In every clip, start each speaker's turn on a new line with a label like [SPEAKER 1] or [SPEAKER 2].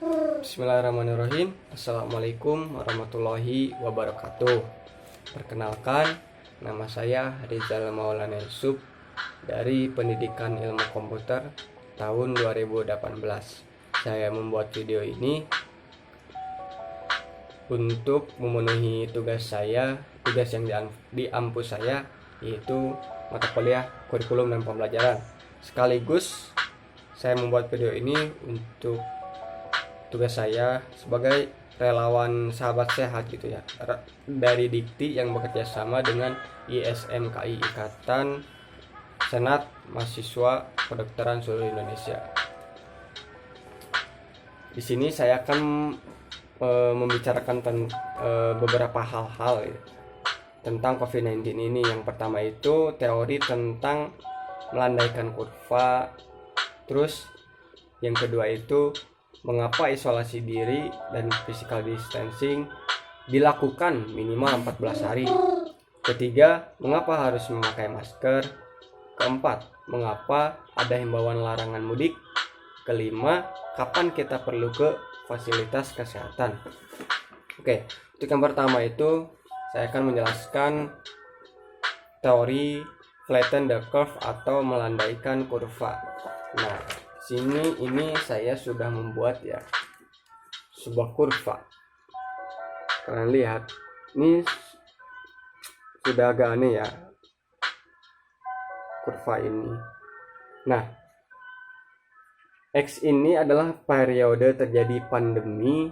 [SPEAKER 1] Bismillahirrahmanirrahim. Assalamualaikum warahmatullahi wabarakatuh. Perkenalkan, nama saya Rizal Maulana Yusuf dari Pendidikan Ilmu Komputer tahun 2018. Saya membuat video ini untuk memenuhi tugas yang di ampus saya, yaitu mata kuliah kurikulum dan pembelajaran. Sekaligus saya membuat video ini untuk tugas saya sebagai relawan sahabat sehat gitu ya, dari Dikti yang bekerja sama dengan ISMKI, Ikatan Senat Mahasiswa Kedokteran Seluruh Indonesia. Di sini saya akan membicarakan beberapa hal-hal ya, tentang COVID-19 ini. Yang pertama itu teori tentang melandaikan kurva. Terus yang kedua itu mengapa isolasi diri dan physical distancing dilakukan minimal 14 hari. Ketiga, mengapa harus memakai masker. Keempat, mengapa ada himbauan larangan mudik. Kelima, kapan kita perlu ke fasilitas kesehatan. Oke, untuk yang pertama itu saya akan menjelaskan teori flatten the curve atau melandaikan kurva. Nah, ini saya sudah membuat ya sebuah kurva. Kalian lihat, ini sudah agak aneh ya kurva ini. Nah, X ini adalah periode terjadi pandemi,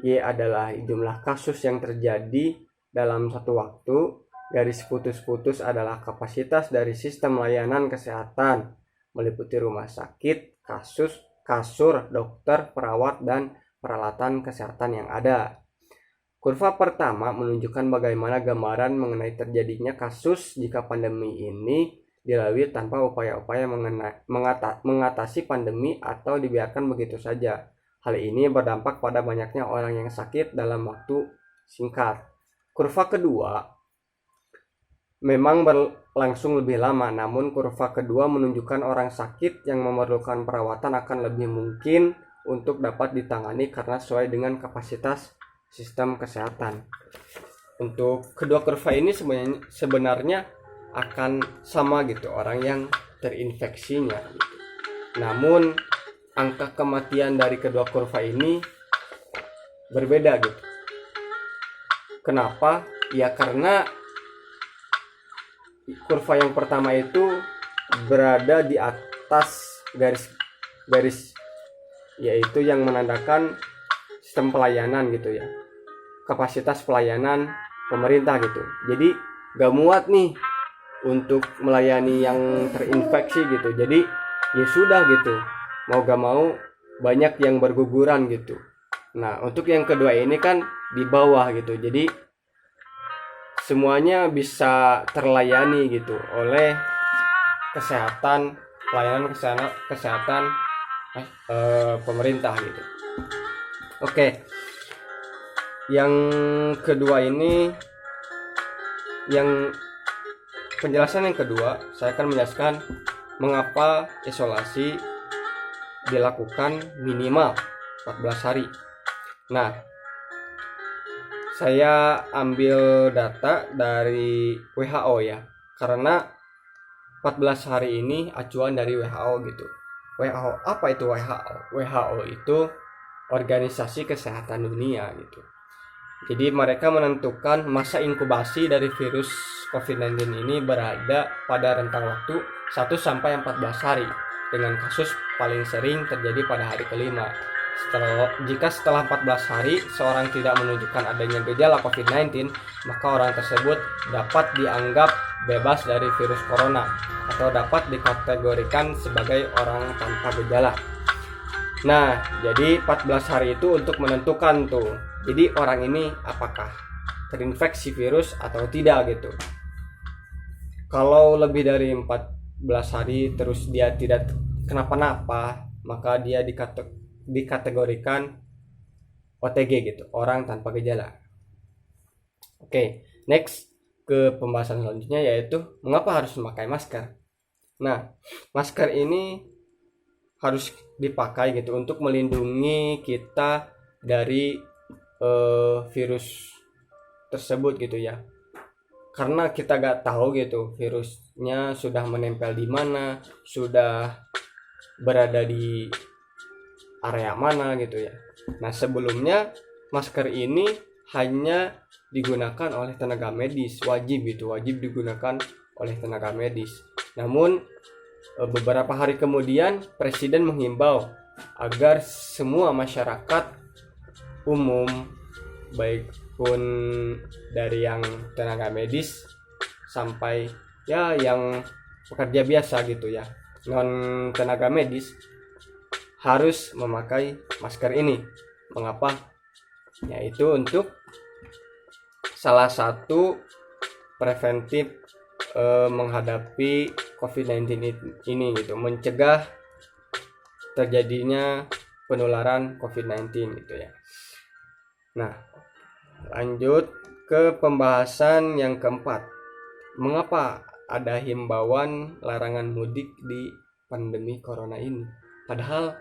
[SPEAKER 1] Y adalah jumlah kasus yang terjadi dalam satu waktu, garis putus-putus adalah kapasitas dari sistem layanan kesehatan meliputi rumah sakit, kasur, dokter, perawat, dan peralatan kesehatan yang ada. Kurva pertama menunjukkan bagaimana gambaran mengenai terjadinya kasus jika pandemi ini dilalui tanpa upaya-upaya mengatasi pandemi atau dibiarkan begitu saja. Hal ini berdampak pada banyaknya orang yang sakit dalam waktu singkat. Kurva kedua memang berlangsung lebih lama, namun kurva kedua menunjukkan orang sakit yang memerlukan perawatan akan lebih mungkin untuk dapat ditangani karena sesuai dengan kapasitas sistem kesehatan. Untuk kedua kurva ini sebenarnya akan sama gitu orang yang terinfeksinya gitu. Namun angka kematian dari kedua kurva ini berbeda gitu. Kenapa? Ya karena kurva yang pertama itu berada di atas garis yaitu yang menandakan sistem pelayanan gitu ya, kapasitas pelayanan pemerintah gitu. Jadi gak muat nih untuk melayani yang terinfeksi gitu. Jadi ya sudah gitu, mau gak mau banyak yang berguguran gitu. Nah, untuk yang kedua ini kan di bawah gitu, jadi semuanya bisa terlayani gitu oleh pelayanan kesehatan pemerintah gitu. Oke, yang kedua ini, penjelasan yang kedua saya akan menjelaskan mengapa isolasi dilakukan minimal 14 hari. Nah, saya ambil data dari WHO ya, karena 14 hari ini acuan dari WHO gitu. WHO, apa itu WHO? WHO itu Organisasi Kesehatan Dunia gitu. Jadi mereka menentukan masa inkubasi dari virus COVID-19 ini berada pada rentang waktu 1-14 hari, dengan kasus paling sering terjadi pada hari kelima. Jika setelah 14 hari seorang tidak menunjukkan adanya gejala COVID-19, maka orang tersebut dapat dianggap bebas dari virus corona atau dapat dikategorikan sebagai orang tanpa gejala. Nah, jadi 14 hari itu untuk menentukan tuh, jadi orang ini apakah terinfeksi virus atau tidak gitu. Kalau lebih dari 14 hari terus dia tidak kenapa-napa, maka dia dikategorikan OTG gitu, orang tanpa gejala. Oke, next ke pembahasan selanjutnya, yaitu mengapa harus memakai masker. Nah, masker ini harus dipakai gitu untuk melindungi kita dari virus tersebut gitu ya. Karena kita gak tahu gitu virusnya sudah menempel di mana, sudah berada di area mana gitu ya. Nah, sebelumnya masker ini hanya digunakan oleh tenaga medis, wajib digunakan oleh tenaga medis. Namun beberapa hari kemudian Presiden menghimbau agar semua masyarakat umum, baik pun dari yang tenaga medis sampai ya yang pekerja biasa gitu ya, non tenaga medis, harus memakai masker ini. Mengapa? Yaitu untuk salah satu preventif menghadapi COVID-19 ini gitu, mencegah terjadinya penularan COVID-19 gitu ya. Nah, lanjut ke pembahasan yang keempat. Mengapa ada himbauan larangan mudik di pandemi corona ini? Padahal,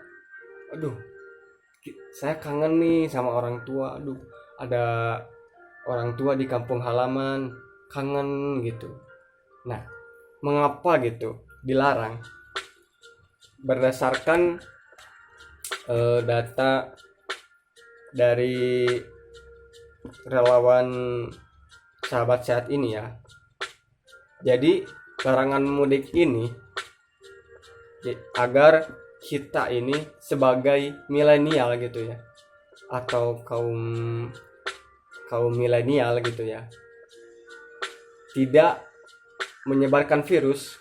[SPEAKER 1] saya kangen nih sama orang tua. Ada orang tua di kampung halaman, kangen gitu. Nah, mengapa gitu dilarang? Berdasarkan data dari relawan sahabat sehat ini ya. Jadi larangan mudik ini agar kita ini sebagai milenial gitu ya, atau kaum milenial gitu ya, tidak menyebarkan virus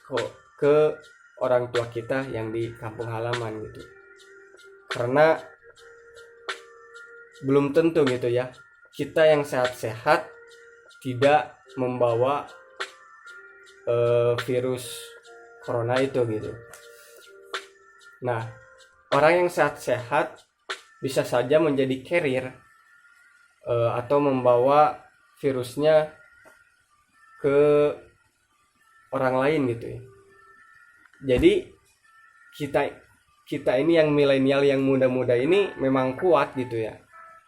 [SPEAKER 1] ke orang tua kita yang di kampung halaman gitu. Karena belum tentu gitu ya, kita yang sehat-sehat tidak membawa virus corona itu gitu. Nah, orang yang sehat-sehat bisa saja menjadi carrier atau membawa virusnya ke orang lain gitu ya. Jadi kita ini yang milenial, yang muda-muda ini memang kuat gitu ya.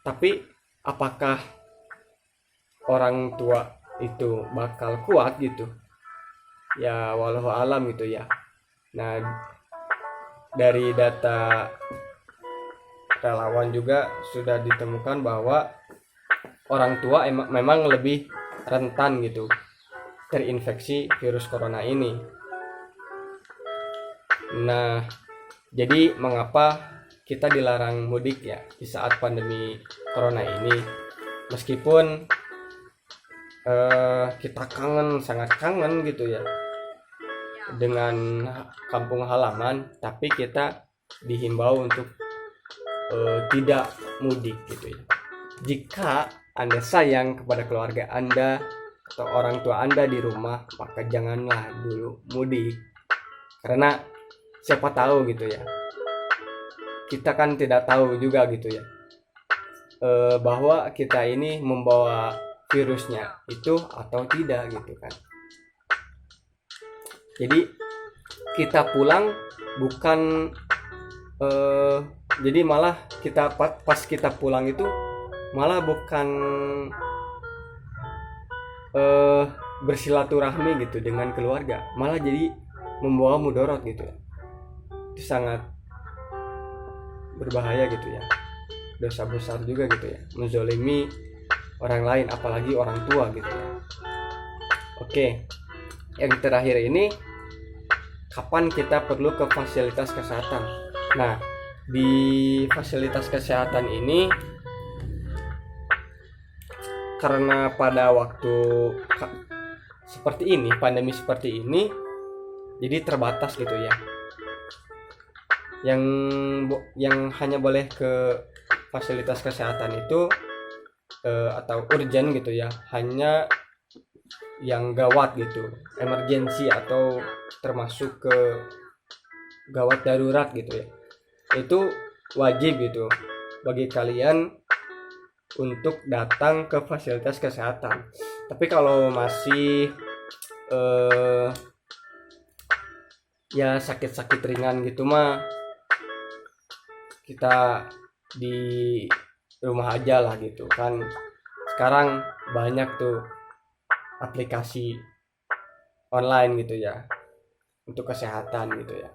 [SPEAKER 1] Tapi apakah orang tua itu bakal kuat gitu? Ya walau alam gitu ya. Nah, dari data relawan juga sudah ditemukan bahwa orang tua memang lebih rentan gitu terinfeksi virus corona ini. Nah, jadi mengapa kita dilarang mudik ya di saat pandemi corona ini? Meskipun kita sangat kangen gitu ya dengan kampung halaman, tapi kita dihimbau untuk tidak mudik gitu ya. Jika Anda sayang kepada keluarga Anda atau orang tua Anda di rumah, maka janganlah dulu mudik. Karena siapa tahu gitu ya, kita kan tidak tahu juga gitu ya, bahwa kita ini membawa virusnya itu atau tidak gitu kan. Jadi kita pulang bukan jadi malah kita pas kita pulang itu malah bukan bersilaturahmi gitu dengan keluarga, malah jadi membawa mudarat gitu ya. Itu sangat berbahaya gitu ya, dosa besar juga gitu ya, menzolimi orang lain apalagi orang tua gitu ya. Oke, yang terakhir ini, kapan kita perlu ke fasilitas kesehatan? Nah, di fasilitas kesehatan ini karena pada waktu seperti ini, pandemi seperti ini, jadi terbatas gitu ya. Yang hanya boleh ke fasilitas kesehatan itu atau urgent gitu ya, hanya yang gawat gitu, emergensi atau termasuk ke gawat darurat gitu ya. Itu wajib gitu bagi kalian untuk datang ke fasilitas kesehatan. Tapi kalau masih ya sakit-sakit ringan gitu mah kita di rumah aja lah gitu kan. Sekarang banyak tuh aplikasi online gitu ya untuk kesehatan gitu ya.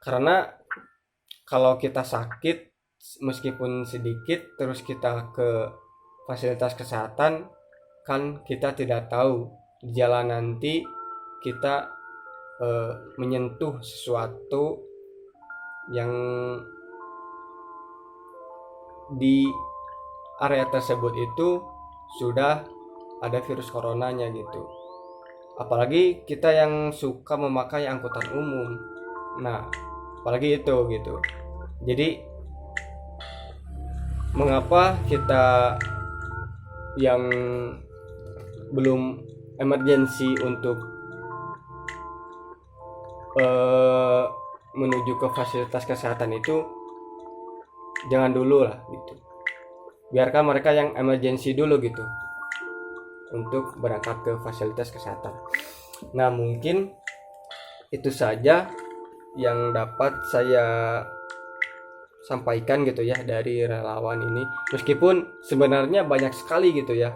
[SPEAKER 1] Karena kalau kita sakit meskipun sedikit terus kita ke fasilitas kesehatan, kan kita tidak tahu di jalan nanti kita menyentuh sesuatu yang di area tersebut itu sudah ada virus coronanya gitu. Apalagi kita yang suka memakai angkutan umum. Nah, apalagi itu gitu. Jadi mengapa kita yang belum emergensi untuk menuju ke fasilitas kesehatan itu jangan dulu lah gitu. Biarkan mereka yang emergensi dulu gitu untuk berangkat ke fasilitas kesehatan. Nah, mungkin itu saja yang dapat saya sampaikan gitu ya dari relawan ini. Meskipun sebenarnya banyak sekali gitu ya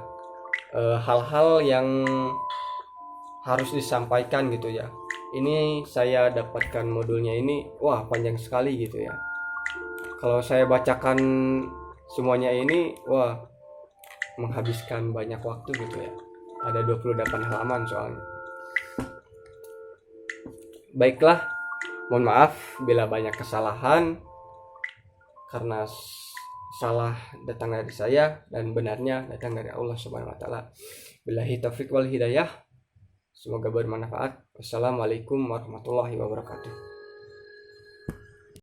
[SPEAKER 1] hal-hal yang harus disampaikan gitu ya. Ini saya dapatkan modulnya ini, wah panjang sekali gitu ya. Kalau saya bacakan semuanya ini, wah menghabiskan banyak waktu gitu ya. Ada 28 halaman soalnya. Baiklah, mohon maaf bila banyak kesalahan karena salah datang dari saya dan benarnya datang dari Allah Subhanahu wa taala. Billahi taufik wal hidayah. Semoga bermanfaat. Wassalamualaikum warahmatullahi wabarakatuh.